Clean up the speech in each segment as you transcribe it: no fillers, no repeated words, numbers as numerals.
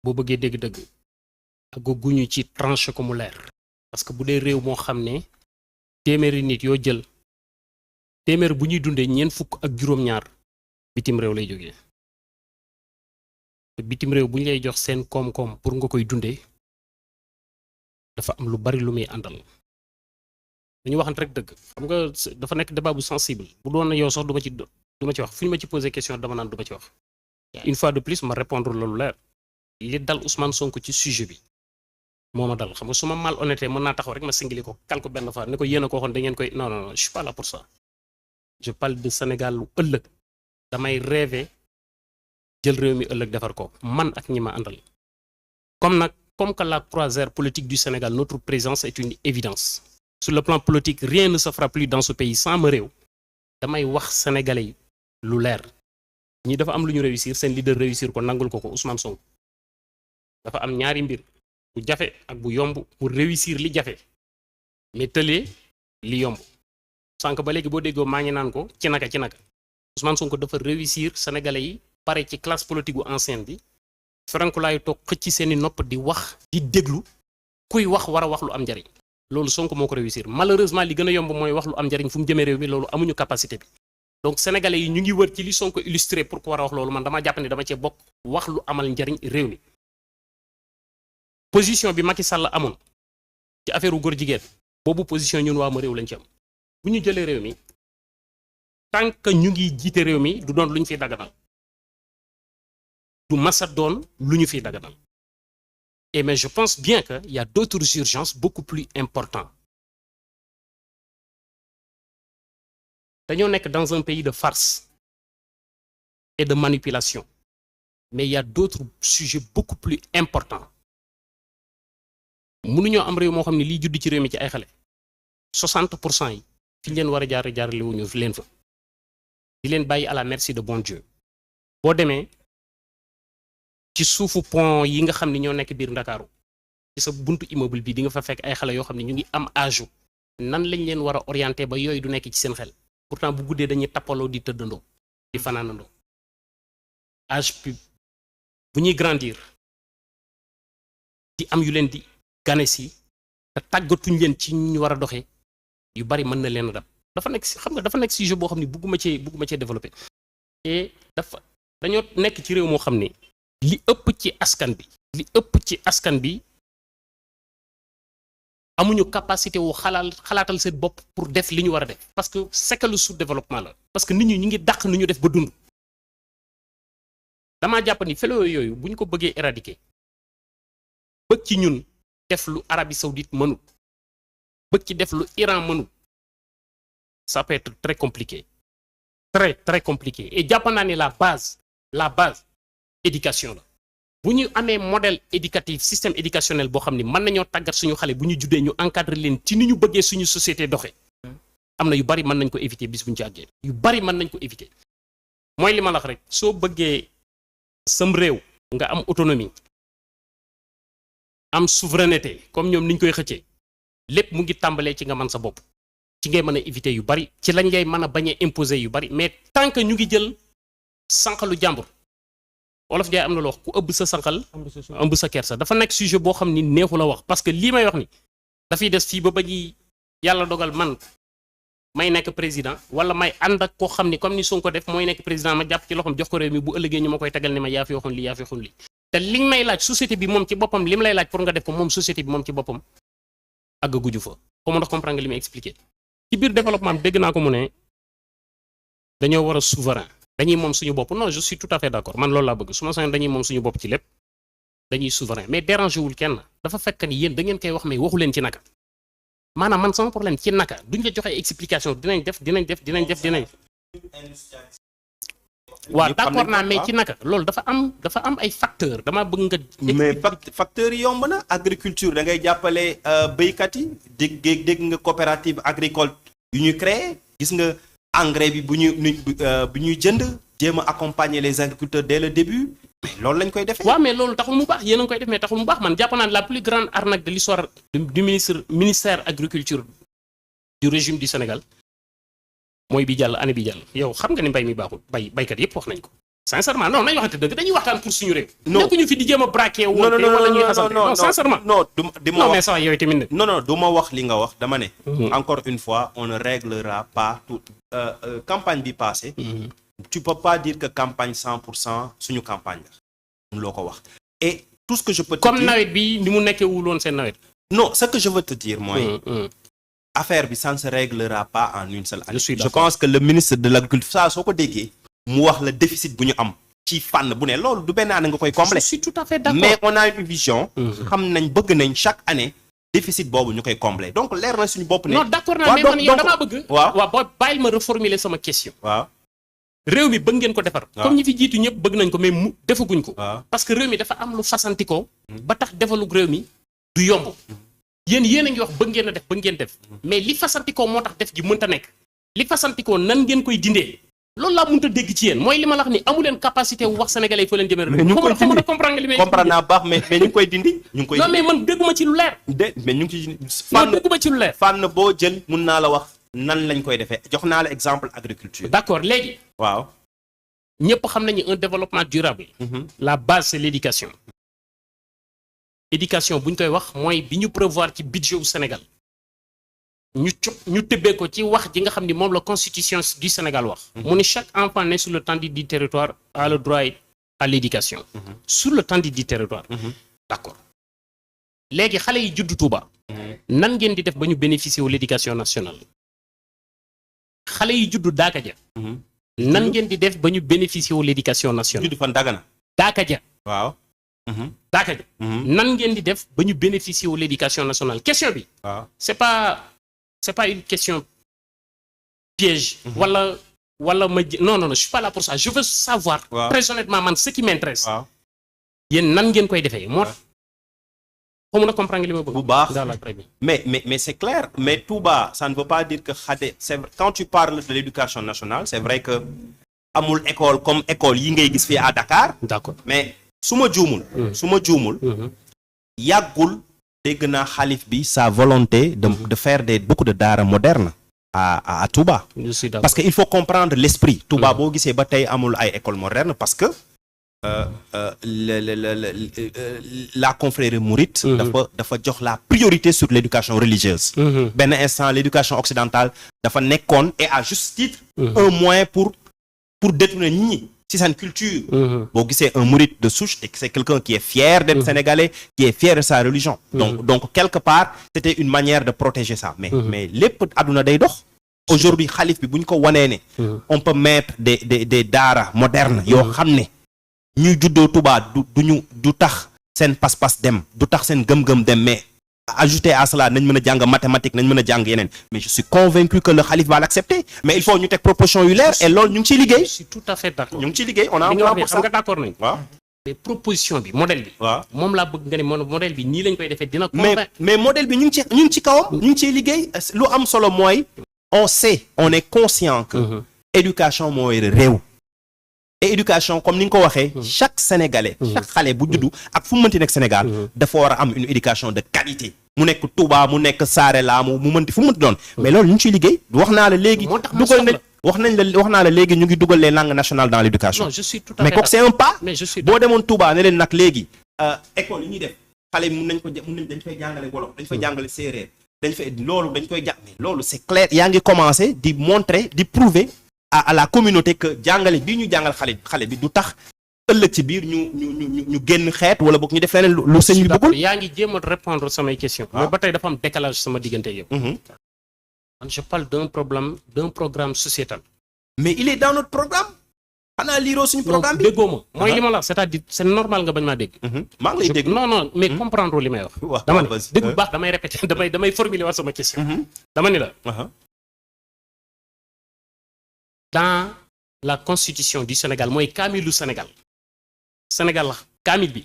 boo bëggee dégg-dëgg àgguñu ci tranché ko mu leer parce que bu dee réew moo xam ne téeméeri nit yoo jël téeméer bu ñuy dundee ñeent fukk ak juróom-ñaar bitim réew lay jógee te bitim réew bu ñu lay jox seen koom-koom pour nga koy dundee dafa am lu bari lu muy àndal dañu waxante rek dëgg xam nga dafa nekk débat bu sensible bu doon na yow sax du ma ci wax fu ñu ma ci posé question dama naan du ma ci wax une fois de plus ma répondre loolu leer li dal Ousmane Sonko ci sujet bi moo ma dal xam nga su ma malhonnêteté mën naa taxaw rek ma singili ko kal ko benn fois ne ko yéen a ko waxoon da ngeen koy non non non je suis pas là pour ça je parle de Sénégal lu ëllëg damay rêver jël réew mi ëllëg defar ko man ak ñi ma àndal comme que la croisière politique du Sénégal notre présence est une évidence sur le plan politique rien ne se fera plus dans ce pays sans ma réew damay wax sénégalais yi lu leer ñi dafa am lu ñu réussir seen leader réussir ko nangul ko Ousmane Sonko dafa am ñaari mbir bu jafe ak bu yomb pour réussir li jafe mais tëlee li yomb sànq ba léegi boo déggoo maa ngi naan ko ci naka Ousmane Sonko dafa réussir sénégalais yi pare ci classe politique gu ancienne bi ferankulaayu toog xëcc seeni nopp di wax di déglu kuy wax war a wax lu am njariñ loolu Sonko moo ko réussir malheureusement li gën a yomb mooy wax lu am njariñ fu mu jëmee réew mi loolu amuñu capacité bi donc sénégalais yi ñu ngi wër ci li Sonko illustré pour ko war a wax loolu man dama jàpp ne dama cee bokk wax lu amal njariñ réew mi position bi Macky Sall amoon ci affaire u góor jigéen boobu position ñun waa ma réew lañ ci am bu ñu jëlee réew mi tant que ñu ngi jiite réew mi du doon lu ñu fiy daganal du masa doon lu ñu fiy daganal et mais je pense bien que y a d'autres urgences beaucoup plus importantes dañoo nekk dans un pays de farce et de manipulation mais il y a d'autres sujets beaucoup plus importants mënuñoo am réew moo xam ne lii judd ci réew mi ci ay xale 60% yi fi ñu leen war a jaarale wuñu leen fa di leen bàyyi à la merci de bon Dieu boo demee ci suufu pont yi nga xam ne ñoo nekk biir Ndakaaru ci sa buntu immeuble bi di nga fa fekk ay xale yoo xam ne ñu ngi am âge nan lañ leen war a orienté ba yooyu du nekk ci seen xel pourtant bu guddee dañuy tappaloo di tëddandoo di fanaanandoo âge bi bu ñuy grandir di am yu leen di gane si te tàggatuñ leen ci ñu war a doxee yu bari mën na leen a dab dafa nekk xam nga dafa nekk sujet boo xam ne bugguma cee développer et dañoo nekk ci réew moo xam ne li ëpp ci askan bi amuñu capacité wu xalaatal seen bopp pour def li ñu war a def parce que séquelle sous-développement la parce que nit ñi ñu ngi dàq nu ñu def ba dund damaa jàpp ni fléau yooyu bu ñu ko bëggee éradiquer bëgg ci ñun def lu Arabie Saoudite mënut bëgg ci def lu Iran mënut ça peut être très compliqué très très compliqué et jàpp naa ni la base éducation la bu ñu amee modèle éducatif système éducationnel boo xam ni mën nañoo tàggat suñu xale bu ñu juddee ñu encadrer leen ci ni ñu bëggee suñu société doxee am na yu bari mën nañ ko éviter bis bu ñu ci àggee yu bari mën nañ ko éviter mooy li ma la wax rek soo bëggee sam réew nga am autonomie am souveraineté comme ñoom niñ koy xëccee lépp mu ngi tàmbalee ci nga mën sa bopp ci ngay mën a éviter yu bari ci lañ ngay mën a bañ a imposer yu bari mais tant que ñu ngi jël sànqalu jàmbur Wolof Njaay am na loo wax ku ëbb sa sànqal ëmb sa kersa dafa nekk sujet boo xam ni neexu la wax parce que lii may wax ni dafay des fii ba ñuy yàlla dogal man may nekk président wala may ànd ak koo xam ni comme ni Sonko def mooy nekk président ma jàpp ci loxoom jox ko réew mi bu ëllëgee ñu ma koy tegal ni ma yaa fi waxoon lii te liñ may laaj société bi moom ci boppam li mu lay laaj pour nga def ko moom société bi moom ci boppam àggaguñu fa xaw ma ndax comprendre nga li may expliquer ci biir développement dégg naa ko mu ne dañoo war a souverain dañuy moom suñu bopp non je suis tout à fait d'accord man loolu laa bëgg su ma sañoon dañuy moom suñu bopp ci lépp dañuy souverain mais dérangé wul kenn dafa fekk ni yéen da ngeen koy wax mais waxu leen ci naka maanaam man sama problème ci naka duñ la joxe explication dinañ def waaw d'accord naa mais ci naka loolu dafa am ay facteurs dama bëgg nga. mais facteurs yi yomb na agriculture da ngay jàppale béykat yi dégg nga coopérative agricole yu ñu créé gis nga engrais bi bu ñuy jënd jéem a accompagner les agriculteurs dès le début mais loolu lañ koy defee. waaw mais loolu taxul mu baax yéen a ngi koy def mais taxul mu baax man jàpp naa la plus grande arnaque de l'histoire du ministère agriculture du régime du Sénégal. mooy bi jàll année bi jàll yow xam nga ni mbay mi baaxul baykat yépp wax nañ ko sincèrement non nañu waxante dëgg dañuy waxtaan pour suñu réew. non nekkuñu fi di jéem a braquer non wala ñuy xasante non sincèrement. non du ma non wax mais sax yow tamit. non du ma wax li nga wax dama ne. encore une fois on ne réglera pas tout campagne bi passée. tu peux pas dire que campagne 100% suñu campagne la. loo ko wax et tout ce que je peux te comme dire nawet bi ni mu nekkee wul woon seen nawet. non ce que je veux te dire mooy. affaire bi ça ne se réglera pas en une seule année. Je pense que le ministre de l'agriculture saa soo ko déggee mu wax la déficit bu ñu am ci fànn bu ne loolu du benn année nga koy combler. je suis tout à fait d'accord mais on a une vision. xam nañ bëgg nañ chaque année déficit boobu ñu koy combler donc leer na suñu bopp ne. non d'accord naa mais man yow damaa bëgg. waaw boo bàyyil ma reformuler sama question. waaw réew mi bëgg ngeen ko defar. comme ñi fi jiitu ñëpp bëgg nañ ko mais mu defaguñ ko. parce que réew mi dafa am lu fasantikoo ba tax defalu réew mi du yomb. yéen a ngi wax bëgg ngeen a def bëgg ngeen def mais li fasantikoo moo tax def ji mënta nekk li fasantikoo nan ngeen koy dindee loolu laa mënta dégg ci yéen mooy li ma la wax ni amu leen capacité wu wax sénégalais yi fa leen jëmee rek. mais ñu ngi koy dindi comprendre nga li may comprendre naa baax mais ñu ngi koy dindi. ñu ngi koy non mais man dégguma ci lu leer. mais ñu ngi ci non dégguma ci lu leer. fànn boo jël mun naa la wax nan lañ koy defee jox naa la exemple agriculture. d'accord léegi. waaw. ñëpp xam nañu un développement durable. la base c'est l'éducation. éducation bu ñu koy wax mooy bi ñu prévoir ci budget wu Sénégal ñu tëbbee ko ci wax ji nga xam ni moom la constitution du Sénégal wax. mu ni chaque enfant né sur le temps du territoire a le droit à l'éducation. sur le temps du territoire. d'accord léegi xale yi juddu Touba. nan ngeen di def ba ñu bénéficier wu l'éducation nationale. xale yi juddu Daaka ja. nan ngeen di def ba ñu bénéficier wu l'éducation nationale. juddu fan Dagana. Daaka ja. waaw. Daaka ja. nan ngeen di def ba ñu bénéficier wu l'éducation nationale question bi. waaw c'est pas une question piège. wala ma non je suis pas là pour ça je veux savoir. très honnêtement man ce qui m'intéresse. yéen nan ngeen koy defee moo tax. xamu na comprendre li ma bëgg. bu baax dans la prémisse. mais c'est clair mais Touba ça ne veut pas dire que xade c'est quand tu parles de l'éducation nationale c'est vrai que amul école comme école yi ngay gis fii à Dakar. d'accord mais su ma juumul. yàggul dégg naa xalif bi sa volonté de faire beaucoup de daara modernes à Touba. je suis d'accord parce que il faut comprendre l'esprit. Touba boo gisee ba tey amul ay école moderne parce que la confrérie mouride. dafa jox la priorité sur l'éducation religieuse. benn instant l'éducation occidentale dafa nekkoon et à juste titre. un moyen pour détourner nit ñi ci seen culture. boo gisee un mouride de souche c'est quelqu'un qui est fier d'être sénégalais qui est fier de sa religion. donc quelque part c'était une manière de protéger ça mais lépp àdduna day dox. aujourd'hui xalif bi bu ñu ko wanee ne. on peut mettre des daara modernes yoo xam ne. ñuy juddoo Touba du tax seen pas-pas dem du tax seen gëm-gëm dem mais ajouter à cela nañ mën a jàng mathématique nañ mën a jàng yeneen mais je suis convaincu que le khalife va l'accepter mais il faut ñu teg proposition yu leer et loolu ñu ngi ciy liggéey. je suis tout à fait d'accord ñu ngi ciy liggéey on a un plan pour ça xam nga d'accord nañ. waaw mais proposition bi modèle bi. waaw moom laa bëgg nga ne modèle bi nii lañ koy defee dina. mais modèle bi ñu ngi ci kawam. ñu ngi ciy liggéey lu am solo mooy on est conscient que. éducation mooy réew. et éducation comme ni nga ko waxee. chaque sénégalais. chaque xale bu juddu ak fu mu mënti nekk Sénégal. dafa war a am une éducation de qualité. mu nekk Touba mu nekk Sarela mu mënti fu mu mënti doon. mais loolu ñu ngi ciy liggéey. wax naa la léegi. wax naa la léegi ñu ngi dugal les langues nationales dans l'éducation. non je suis tout à fait mais kooku c'est un pas. mais je suis boo demoon Touba ne leen nag léegi. école yi ñuy def xale yi dañ fay jàngale wolof dañ fay jàngale séeréer dañ koy jàng loolu c'est clair yaa ngi commencer di montrer di prouver. à la communauté que jàngale bii ñu jàngal xale bi du tax ëllëg ci biir ñu génn xeet wala boog ñu def leneen lu sëñ bi bëggul. yaa ngi jéem a répondre samay question mais ba tey dafa am décalage sama diggante yow. man je parle d'un programme sociétal. mais il est dans notre programme. xanaa liiroo suñu programme bi déggoo ma mooy li ma la c'est-à-dire c'est normal nga bañ maa dégg. maa ngi lay dégg non mais comprendre li may wax. dama ne dégg bu baax damay répéter damay formuler war sama question. dama ni la. dans la constitution du Sénégal mooy kaamilu Sénégal la kaamil bi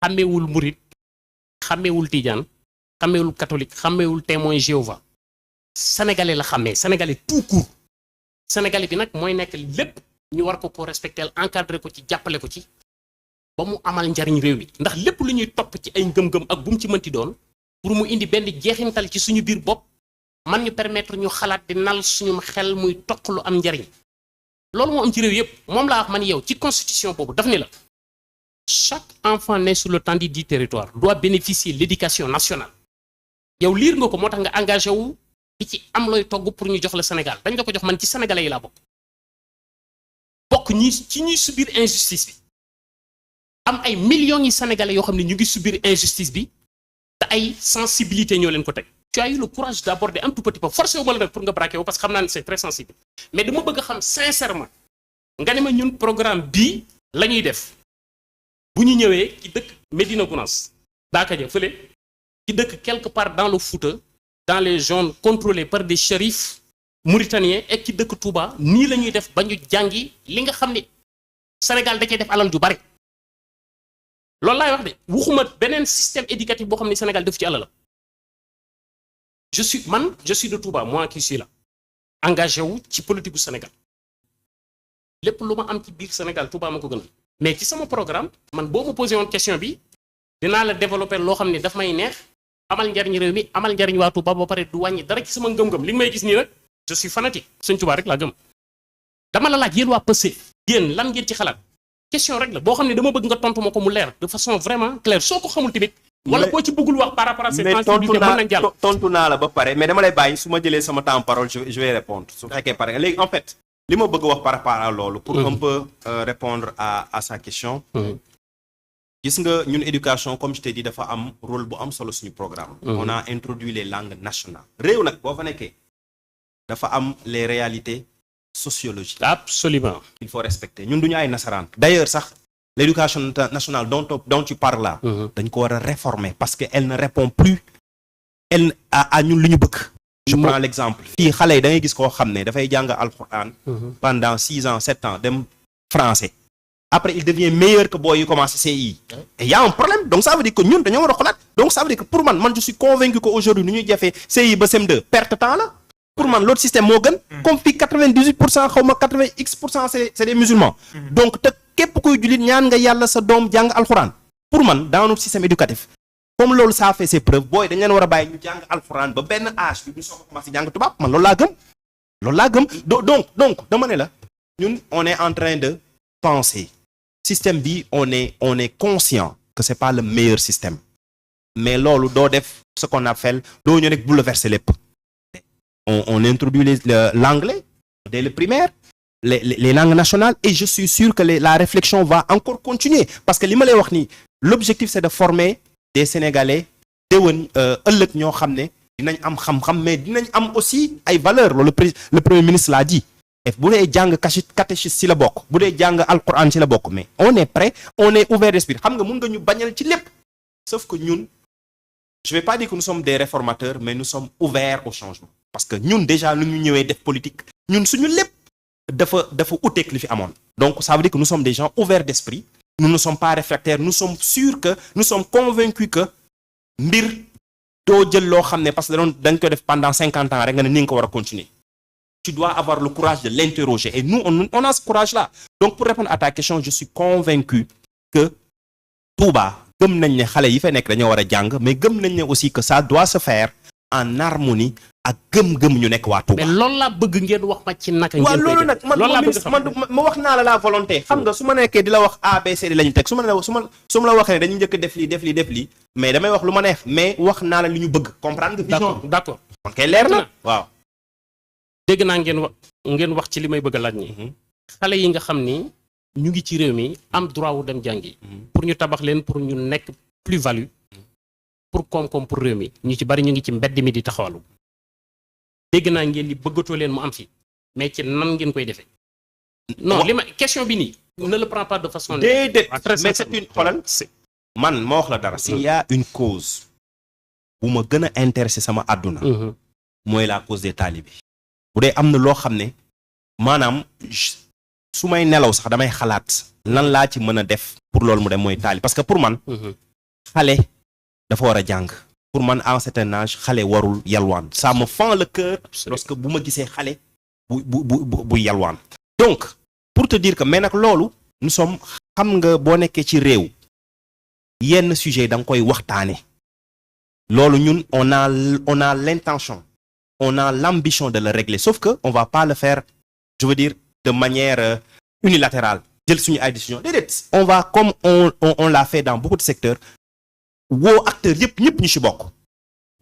xàmmeewul murit xàmmeewul tijaan xàmmeewul catholique xàmmeewul témoin Jéhovah sénégalais la xàmmee sénégalais tout court sénégalais bi nag mooy nekk lépp ñu war ko respecter encadrer ko ci jàppale ko ci ba mu amal njariñ réew mi ndax lépp lu ñuy topp ci ay ngëm-ngëm ak bu mu ci mënti doon pour mu indi benn jeexintal ci suñu biir bopp man ñu permettre ñu xalaat di nal suñu xel muy toq lu am njariñ loolu moo am ci réew yëpp moom laa wax man yow ci constitution boobu daf ni la chaque enfant né sur le tendu du territoire doit bénéficier de l'éducation nationale yow liir nga ko moo tax nga engagé wu di ci am looy togg pour ñu jox la Sénégal dañ la ko jox man ci sénégalais yi laa bokk ñi ci ñuy subir injustice bi am ay millions yi sénégalais yoo xam ne ñu ngi subir injustice bi te ay sensibilité ñoo leen ko teg tu as eu le courage d'aborder un tout petit peu forcé wu ma la nag pour nga braqué wu parce que xam naa ne c'est très sensible mais dama bëgg a xam sincèrement nga ne ma ñun programme bii la ñuy def bu ñu ñëwee ci dëkk Médina Gounass daaka ja fële ci dëkk quelque part dans le Fouta dans les zones contrôlées par des shérifs mauritaniens et ci dëkk Touba nii la ñuy def ba ñu jàngi li nga xam ne Sénégal da cee def alal ju bari loolu laay wax de waxuma beneen système éducatif boo xam ne Sénégal def ci alal la je suis de Touba moi qui suis là engagé wu ci politique bu Sénégal lépp lu ma am ci biir Sénégal Touba ma ko gënal mais ci sama programme man boo ma posé woon question bi dinaa la développer loo xam ne daf may neex amal njariñ réew mi amal njariñ waa Touba ba pare du wàññi dara ci sama ngëm-ngëm li nga may gis nii nag je suis fanatique Sëñ Touba rek laa gëm dama la laaj yéen waa Pastef yéen lan ngeen ci xalaat question rek la boo xam ne dama bëgg nga tontu ma ko mu leer de façon vraiment claire soo ko xamul tamit wala boo ci bëggul wax par rapport à cette sensibilité mën nañ jàll tontu naa la ba pare mais dama lay bàyyi su ma jëlee sama temps parole je vais répondre su fekkee pare léegi en fait li ma bëgg wax par rapport à loolu pour un peu répondre à sa question gis nga ñun éducation comme je t'ai dit dafa am rôle bu am solo suñu programme on a introduit les langues nationales réew nag boo fa nekkee dafa am les réalités sociologiques absolument il faut respecter ñun duñu ay nasaraan d'ailleurs sax l'éducation nationale dont tu parles là dañ ko war a réformer parce que elle ne répond plus elle à ñun li ñu bëgg je prends l'exemple fii xale yi da ngay gis koo xam ne dafay jàng alxuraan pendant 6 ans 7 ans dem français après il devient meilleur que booy yu commencé CI et y a un problème donc ça veut dire que ñun dañoo war a xolaat donc ça veut dire que pour man je suis convaincu que aujourd'hui nu ñuy jafee CI ba CM2 perte temps la pour man l'autre système moo gën comme fii 98% xaw ma 80x% c'est des musulmans donc te képp kuy jullit ñaan nga yàlla sa doom jàng alxuraan pour man dans notre système éducatif comme loolu ça fait ses preuves booy dañ leen war a bàyyi ñu jàng alxuraan ba benn âge bi ñu soog a commencé jàng tubaab man loolu laa gëm donc dama ne la ñun on est en train de penser système bi on est conscient que c'est pas le meilleur système mais loolu doo def ce qu'on appelle doo ñu rek bouleverser lépp on introduit l'anglais dès le primaire les langues nationales et je suis sûr que la réflexion va encore continuer parce que li ma lay wax nii l'objectif c'est de former des Sénégalais déwén ëllëg ñoo xam ne dinañ am xam-xam mais dinañ am aussi ay valeurs loolu le premier ministre l'a dit et bu dee jàng catéchisme ci la bokk bu dee jàng alquran ci la bokk mais on est prêt on est ouvert d'esprit xam nga mun nga ñu bañal ci lépp sauf que ñun je vais pas dire que nous sommes des réformateurs mais nous sommes ouverts au changement parce que ñun déjà lu ñu ñëwee def politique ñun suñu lépp dafa uteek li fi amoon donc ça veut dire que nous sommes des gens ouverts d'esprit nous ne sommes pas réfractaires nous sommes sûrs que nous sommes convaincus que mbir doo jël loo xam ne parce que dañ ko def pendant 50 ans rek nga ne ni nga ko war a continuer tu dois avoir le courage de l'interroger et nous on a ce courage là donc pour répondre à ta question je suis convaincu que Touba gëm nañ ne xale yi fa nekk dañoo war a jàng mais gëm nañ ne aussi que ça doit se faire en harmonie ak gëm-gëm ñu nekk waa Touba. mais loolu laa bëgg ngeen wax ma ci naka. waaw loolu nag man wax naa la volonté. xam nga su ma nekkee di la wax ABCD la ñu teg su ma la waxee ne dañu njëkk def lii mais damay wax lu ma neex mais wax naa la li ñu bëgg. comprendre nga vision d'accord kon kay leer na waaw. dégg naa ngeen wax ci li may bëgg a laaj ñi xale yi nga xam ni ñu ngi ci réew mi am droit wu dem jàngi. pour ñu tabax leen pour ñu nekk plus-value. pour koom-koom pour réew mi ñu ci bari ñu ngi ci mbedd mi di taxawalu. dégg naa ngeen ni bëggatoo leen mu am fi mais ci nan ngeen koy defee. non li ma question bi nii. ne le prends pas de façon. déedéet mais c'est une xoolal man ma wax la dara. s'il y a une cause bu ma gën a intéressé sama àdduna. mooy la cause des talibés. bu dee am na loo xam ne maanaam su may nelaw sax damay xalaat lan laa ci mën a def pour loolu mu dem mooy taali parce que pour man. xale dafa war a jàng. pour man à un certain âge xale warul yalwaan ça me fend le cœur lorsque bu ma gisee xale bu yalwaan donc pour te dire que mais nag loolu nous sommes xam nga boo nekkee ci réew yenn sujet da nga koy waxtaane loolu ñun on a l'intention on a l'ambition de le régler sauf que on va pas le faire je veux dire de manière unilatérale jël suñu ay décision déedéet on va comme on l'a fait dans beaucoup de secteurs woo acteurs yëpp ñëpp ñu ci bokk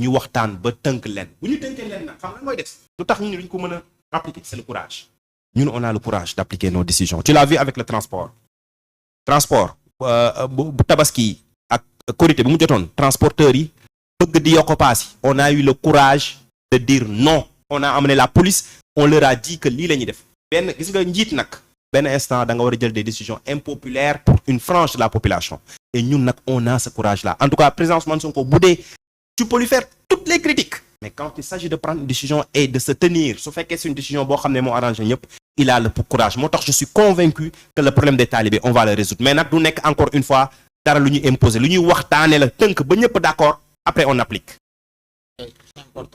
ñu waxtaan ba tënk leen bu ñu tënkee leen nag xam nga mooy des lu tax ñu ne duñ ko mën a appliquer c'est le courage ñun on a le courage d'appliquer nos décisions tu l'as vu avec le transport bu tabaski ak korité bi mu jotoon transporteurs yi bëgg di yokk paas yi on a eu le courage de dire non on a amené la police on leur a dit que lii la ñuy def benn gis nga njiit nag benn instant da nga war a jël des décisions impopulaires pour une frange de la population et ñun nag on a ce courage là en tout cas président Ousmane Sonko bu dee tu peux lui faire toutes les critiques mais quand il s'agit de prendre une décision et de se tenir su fekkee c'est une décision boo xam ne moo arrangé ñëpp il a le courage moo tax je suis convaincu que le problème des talibés on va le résoudre mais nag du nekk encore une fois dara lu ñuy imposer lu ñuy waxtaane la tënk ba ñëpp d'accord après on applique. C'est important.